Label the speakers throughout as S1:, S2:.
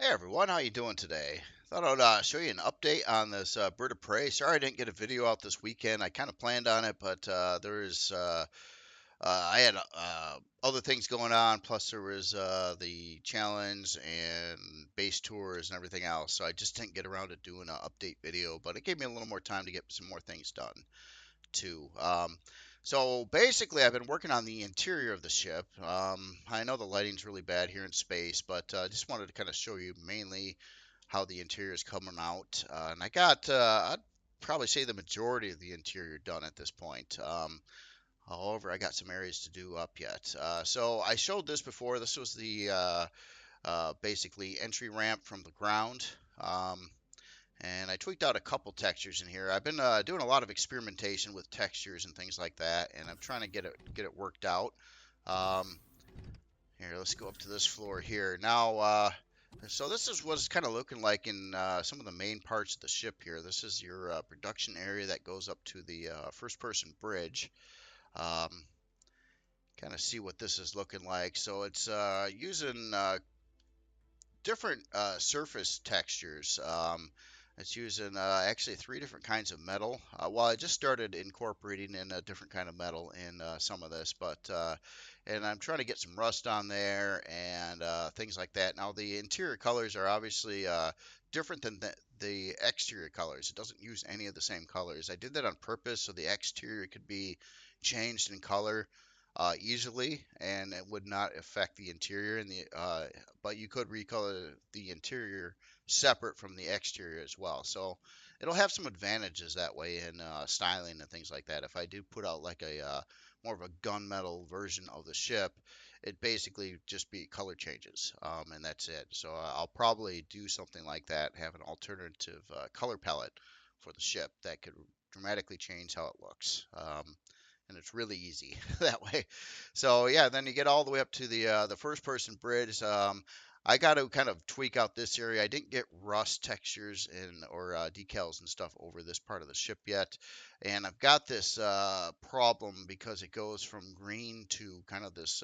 S1: Hey everyone, how you doing today? Thought I'd show you an update on this bird of prey. Sorry I didn't get a video out this weekend. I kind of planned on it, but I had other things going on. Plus there was the challenge and base tours and everything else. So I just didn't get around to doing an update video. But it gave me a little more time to get some more things done too. So basically, I've been working on the interior of the ship. I know the lighting's really bad here in space, but I just wanted to kind of show you mainly how the interior is coming out. And I got, I'd probably say the majority of the interior done at this point. However, I got some areas to do up yet. So I showed this before. This was the basically entry ramp from the ground. And I tweaked out a couple textures in here. I've been doing a lot of experimentation with textures and things like that, and I'm trying to get it worked out. Um, Here, let's go up to this floor here. Now, so this is what it's kind of looking like in some of the main parts of the ship here. This is your production area that goes up to the first-person bridge. Um, Kind of see what this is looking like. So it's using different surface textures. It's using actually three different kinds of metal. Well, I just started incorporating in a different kind of metal in some of this, but and I'm trying to get some rust on there and things like that. Now the interior colors are obviously different than the exterior colors. It doesn't use any of the same colors. I did that on purpose so the exterior could be changed in color easily, and it would not affect the interior. And the but you could recolor the interior separate from the exterior as well. So it'll have some advantages that way in styling and things like that. If I do put out like a more of a gunmetal version of the ship, it basically just be color changes, and that's it. So I'll probably do something like that, have an alternative color palette for the ship that could dramatically change how it looks. And it's really easy that way. So yeah, then you get all the way up to the first person bridge. I got to kind of tweak out this area. I didn't get rust textures and or decals and stuff over this part of the ship yet, and I've got this problem because it goes from green to kind of this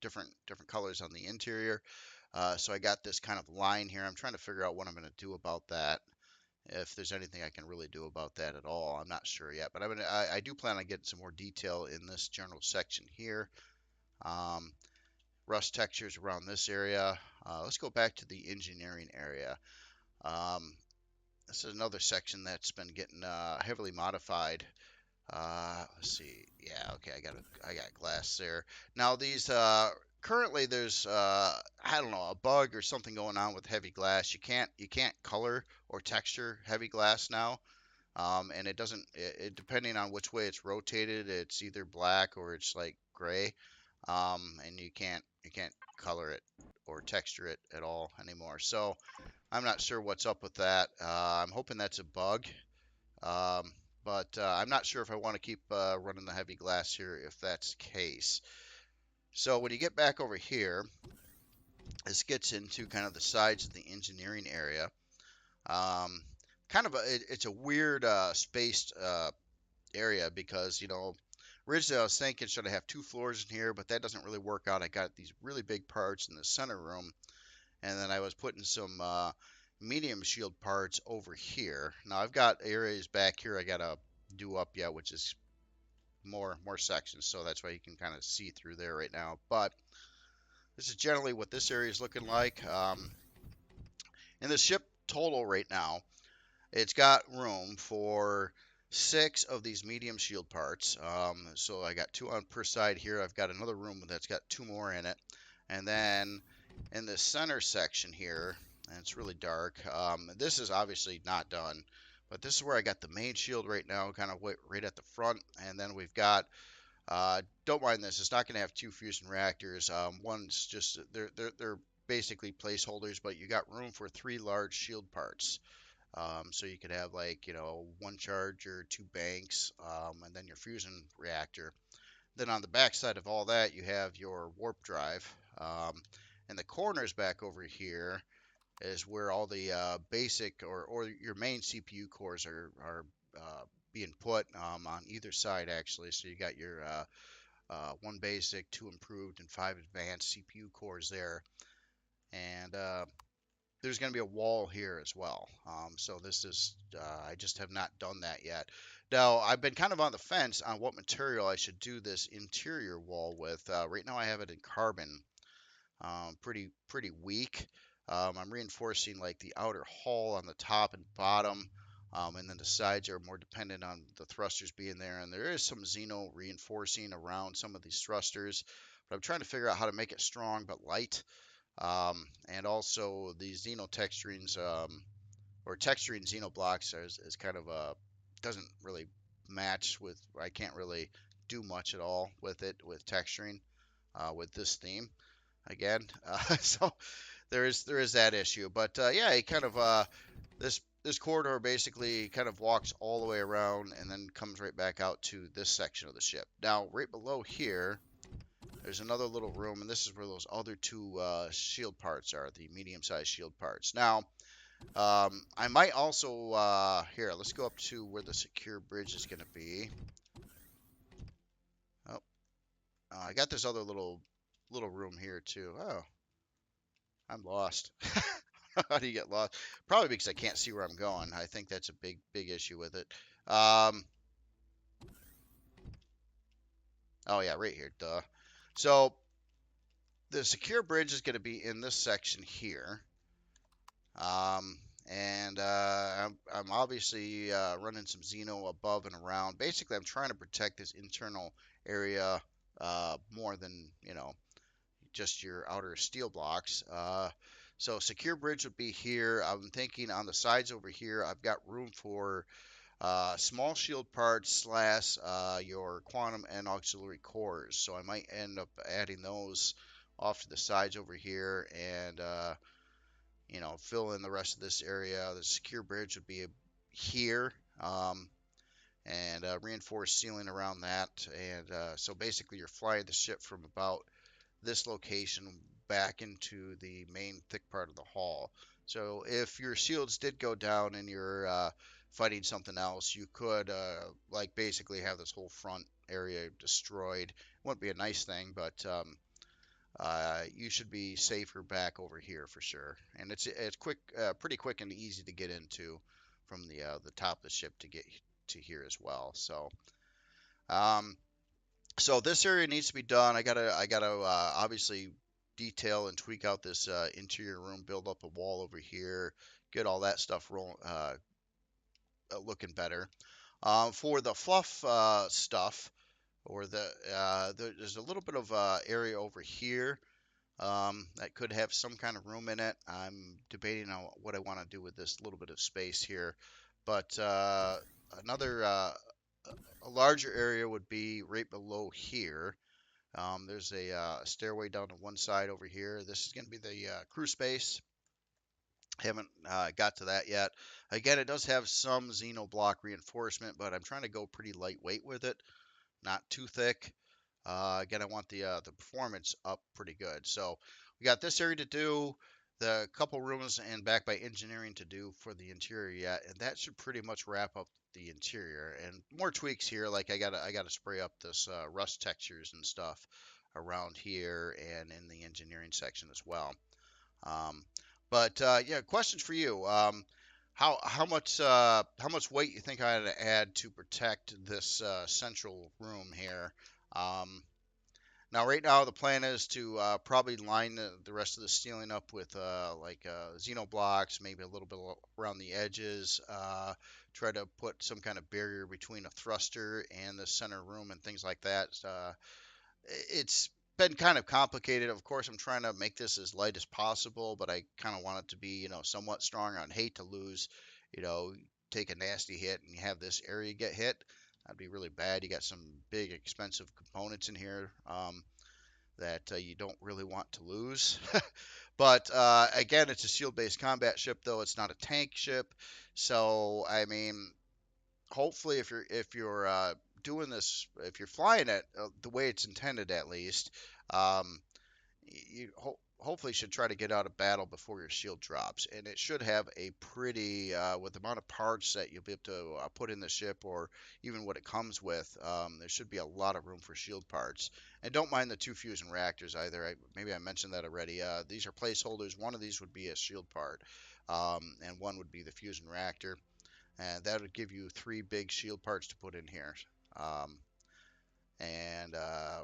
S1: different colors on the interior. So I got this kind of line here. I'm trying to figure out what I'm going to do about that. If there's anything I can really do about that at all, I'm not sure yet. But I do plan on getting some more detail in this general section here. Um, Rust textures around this area. Let's go back to the engineering area. Um, this is another section that's been getting heavily modified. Let's see. Yeah, okay, I got glass there. Now these currently there's I don't know, a bug or something going on with heavy glass. You can't color or texture heavy glass now. And it doesn't depending on which way it's rotated, it's either black or it's like gray. And you can't color it or texture it at all anymore. So I'm not sure what's up with that. I'm hoping that's a bug. Um, but I'm not sure if I want to keep running the heavy glass here if that's the case. So when you get back over here, this gets into kind of the sides of the engineering area. Um, it's a weird spaced area because originally I was thinking should I have two floors in here, but that doesn't really work out. I got these really big parts in the center room, and then I was putting some medium shield parts over here. Now I've got areas back here I gotta do up yet, which is more sections, so that's why you can kind of see through there right now. But this is generally what this area is looking like. In the ship total right now, it's got room for six of these medium shield parts. So I got two on per side here. I've got another room that's got two more in it, and then in the center section here, and it's really dark. This is obviously not done, but this is where I got the main shield right now, kind of right at the front, and then we've got. Don't mind this. It's not going to have two fusion reactors. One's just they're basically placeholders, but you got room for three large shield parts. So you could have like one charger, two banks, and then your fusion reactor. Then on the back side of all that, you have your warp drive. And the corners back over here is where all the basic or your main CPU cores are being put on either side actually. So you got your one basic, two improved, and five advanced CPU cores there. And there's going to be a wall here as well. So this is, I just have not done that yet. Now, I've been kind of on the fence on what material I should do this interior wall with. Right now I have it in carbon, pretty weak. I'm reinforcing like the outer hull on the top and bottom, and then the sides are more dependent on the thrusters being there. And there is some Xeno reinforcing around some of these thrusters, but I'm trying to figure out how to make it strong but light. And also the Xeno texturings, or texturing Xeno blocks is kind of doesn't really match with, I can't really do much at all with it with texturing with this theme again. So there is that issue. But yeah, it kind of this corridor basically kind of walks all the way around and then comes right back out to this section of the ship. Now, right below here, there's another little room, and this is where those other two shield parts are, the medium-sized shield parts. Now, I might also, here, let's go up to where the secure bridge is going to be. Oh, I got this other little room here too. Oh, I'm lost. How do you get lost? Probably because I can't see where I'm going. I think that's a big issue with it. Oh yeah, right here, duh. So the secure bridge is going to be in this section here. And I'm obviously running some Xeno above and around. Basically, I'm trying to protect this internal area more than, just your outer steel blocks. So secure bridge would be here. I'm thinking on the sides over here, I've got room for small shield parts slash your quantum and auxiliary cores. So I might end up adding those off to the sides over here and fill in the rest of this area. The secure bridge would be here. And reinforced ceiling around that. And so basically, you're flying the ship from about this location back into the main thick part of the hull. So if your shields did go down and you're fighting something else, you could like basically have this whole front area destroyed. Wouldn't be a nice thing, but you should be safer back over here for sure. And it's quick, pretty quick and easy to get into from the top of the ship to get to here as well. Um, so this area needs to be done. I gotta obviously detail and tweak out this interior room, build up a wall over here, get all that stuff looking better. For the fluff stuff, or there's a little bit of area over here that could have some kind of room in it. I'm debating on what I want to do with this little bit of space here, but another a larger area would be right below here. There's a stairway down to one side over here. This is going to be the crew space. Haven't got to that yet. Again, it does have some Xeno block reinforcement, but I'm trying to go pretty lightweight with it, not too thick. Again, I want the performance up pretty good. So we got this area to do, the couple rooms and back by engineering to do for the interior yet, and that should pretty much wrap up the interior. And more tweaks here, like I gotta spray up this rust textures and stuff around here and in the engineering section as well. Um, but yeah, questions for you. How much weight you think I had to add to protect this central room here? Um, Now, right now, the plan is to probably line the rest of the ceiling up with like Xeno blocks, maybe a little bit around the edges. Try to put some kind of barrier between a thruster and the center room and things like that. It's been kind of complicated. Of course, I'm trying to make this as light as possible, but I kind of want it to be, somewhat strong. I'd hate to lose, you know, take a nasty hit and you have this area get hit. That'd be really bad. You got some big expensive components in here that you don't really want to lose. But again, it's a shield-based combat ship, though it's not a tank ship. So I mean, hopefully, if you're doing this, if you're flying it the way it's intended, at least, you hopefully should try to get out of battle before your shield drops, and it should have a pretty with the amount of parts that you'll be able to put in the ship, or even what it comes with. There should be a lot of room for shield parts, and don't mind the two fusion reactors either. Maybe I mentioned that already. These are placeholders. One of these would be a shield part, and one would be the fusion reactor, and that would give you three big shield parts to put in here. Um, and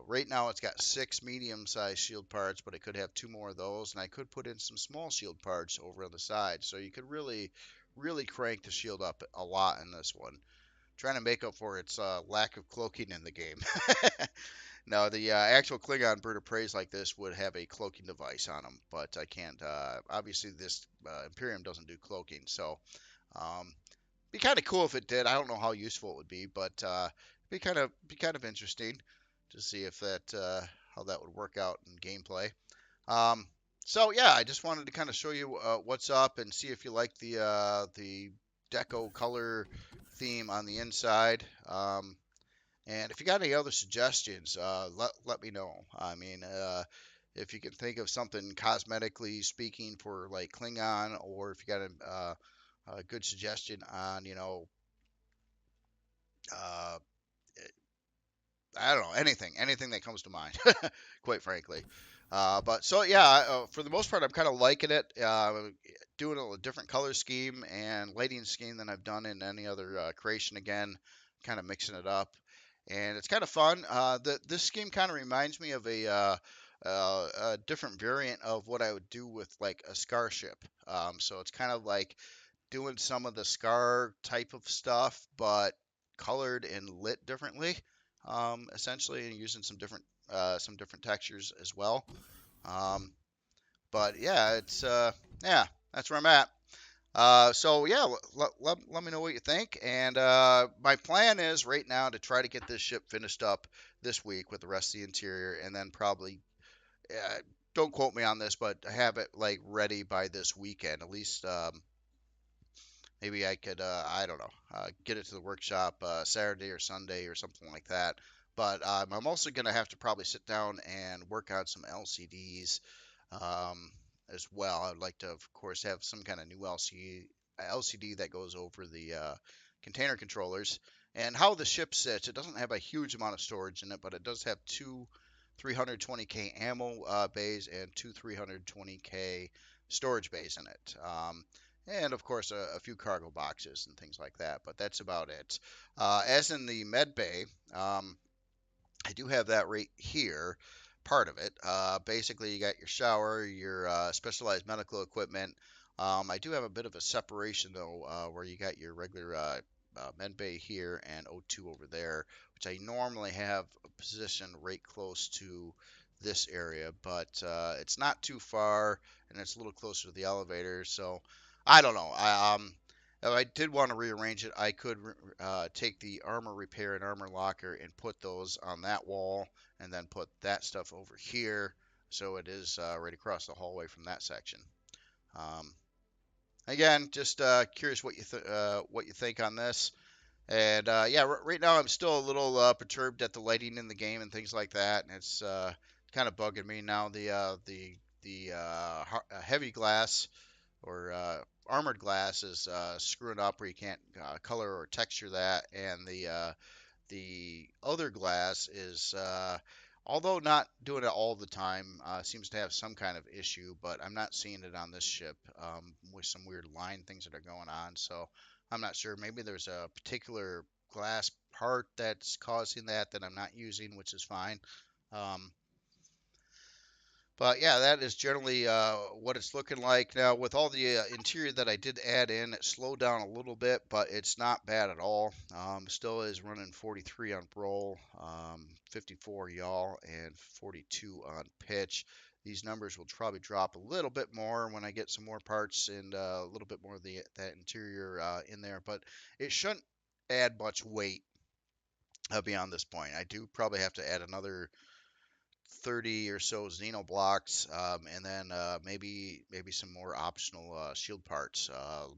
S1: right now it's got six medium-sized shield parts, but it could have two more of those, and I could put in some small shield parts over on the side. So you could really crank the shield up a lot in this one, trying to make up for its lack of cloaking in the game. Now, the actual Klingon bird of prey like this would have a cloaking device on them, but I can't. Obviously, this Imperium doesn't do cloaking, so um, be kind of cool if it did. I don't know how useful it would be, but be kind of interesting to see if that how that would work out in gameplay. Um, so yeah, I just wanted to kind of show you what's up and see if you like the deco color theme on the inside. And if you got any other suggestions, let me know. I mean, if you can think of something cosmetically speaking for like Klingon, or if you got a good suggestion on, uh, I don't know, anything that comes to mind, quite frankly. But so yeah, for the most part, I'm kind of liking it. Doing a different color scheme and lighting scheme than I've done in any other creation. Again, kind of mixing it up, and it's kind of fun. This scheme kind of reminds me of a different variant of what I would do with like a Scar ship. So it's kind of like doing some of the Scar type of stuff, but colored and lit differently, essentially, and using some different textures as well. Um, but yeah, it's yeah, that's where I'm at. So yeah, let me know what you think. And my plan is right now to try to get this ship finished up this week with the rest of the interior, and then probably don't quote me on this, but have it like ready by this weekend at least. Maybe I could, I don't know, get it to the workshop Saturday or Sunday or something like that. But I'm also going to have to probably sit down and work on some LCDs as well. I'd like to, of course, have some kind of new LCD that goes over the container controllers. And how the ship sits, it doesn't have a huge amount of storage in it, but it does have two 320K ammo bays and two 320K storage bays in it. And of course a few cargo boxes and things like that, but that's about it. As in the med bay, I do have that right here, part of it. Basically, you got your shower, your specialized medical equipment. I do have a bit of a separation though, where you got your regular med bay here and O2 over there, which I normally have positioned right close to this area, but it's not too far and it's a little closer to the elevator. So I don't know. If I did want to rearrange it, I could take the armor repair and armor locker and put those on that wall, and then put that stuff over here, so it is right across the hallway from that section. Um, Again, just curious what you think on this. And yeah, right now I'm still a little perturbed at the lighting in the game and things like that, and it's kind of bugging me now. The heavy glass or armored glass is screwing up where you can't color or texture that, and the other glass is although not doing it all the time, seems to have some kind of issue, but I'm not seeing it on this ship with some weird line things that are going on. So I'm not sure. Maybe there's a particular glass part that's causing that I'm not using, which is fine. Um, but yeah, that is generally what it's looking like. Now, with all the interior that I did add in, it slowed down a little bit, but it's not bad at all. Still is running 43 on roll, 54 yaw, and 42 on pitch. These numbers will probably drop a little bit more when I get some more parts and a little bit more of that interior in there, but it shouldn't add much weight beyond this point. I do probably have to add another 30 or so Xeno blocks, and then maybe some more optional shield parts,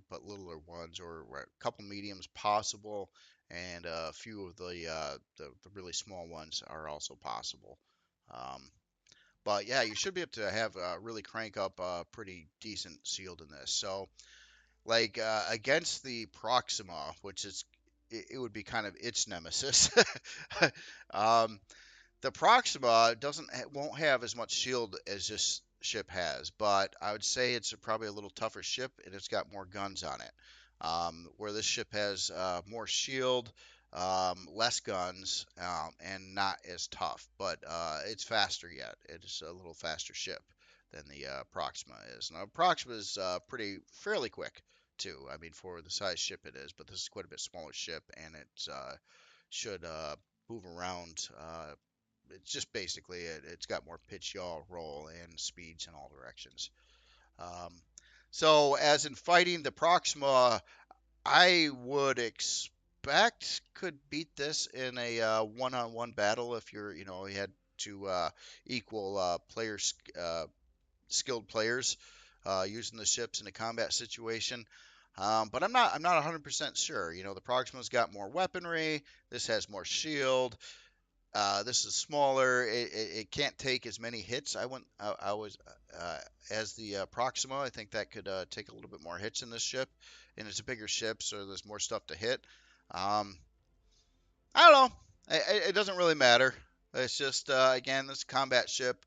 S1: but littler ones, or a couple mediums possible, and a few of the really small ones are also possible. Um, But yeah, you should be able to have really crank up a pretty decent shield in this. So like against the Proxima, which is it would be kind of its nemesis. um, the Proxima won't have as much shield as this ship has, but I would say it's probably a little tougher ship, and it's got more guns on it. Where this ship has more shield, less guns, and not as tough, but it's faster yet. It's a little faster ship than the Proxima is. Now, Proxima is fairly quick too. I mean, for the size ship it is, but this is quite a bit smaller ship, and it should move around it's just basically it's got more pitch, yaw, roll, and speeds in all directions. Um, so as in fighting the Proxima, I would expect could beat this in a one-on-one battle if you had to equal skilled players using the ships in a combat situation. But I'm not 100% sure. The Proxima's got more weaponry. This has more shield. This is smaller. It can't take as many hits. I was as the Proxima. I think that could take a little bit more hits in this ship, and it's a bigger ship, so there's more stuff to hit. Um, I don't know. It doesn't really matter. It's just again, this combat ship.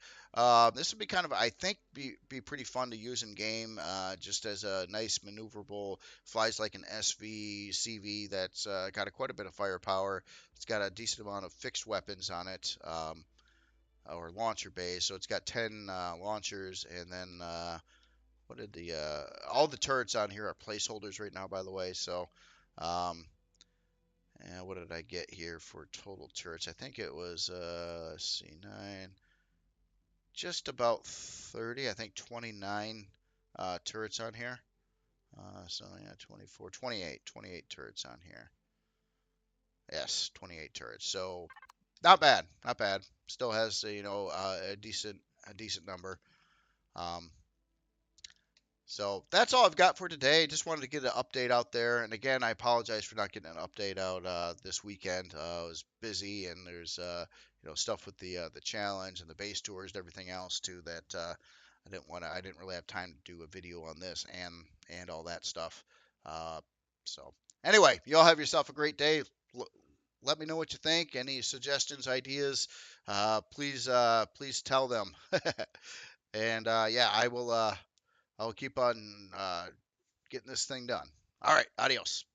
S1: This would be kind of, I think, be pretty fun to use in game, just as a nice maneuverable, flies like an SV CV that's got quite a bit of firepower. It's got a decent amount of fixed weapons on it, or launcher bays. So it's got 10 launchers, and then what did the all the turrets on here are placeholders right now, by the way. So. Um, and what did I get here for total turrets? I think it was, let's see, 9, just about 30. I think 29 turrets on here. So yeah, 24, 28 turrets on here. Yes, 28 turrets. So not bad, not bad. Still has a decent number. Um, So that's all I've got for today. Just wanted to get an update out there. And again, I apologize for not getting an update out this weekend. I was busy, and there's stuff with the challenge and the base tours and everything else too that I didn't really have time to do a video on this and all that stuff. Uh, so anyway, you all have yourself a great day. Let me know what you think. Any suggestions, ideas, please tell them. And yeah, I will keep on getting this thing done. All right, adios.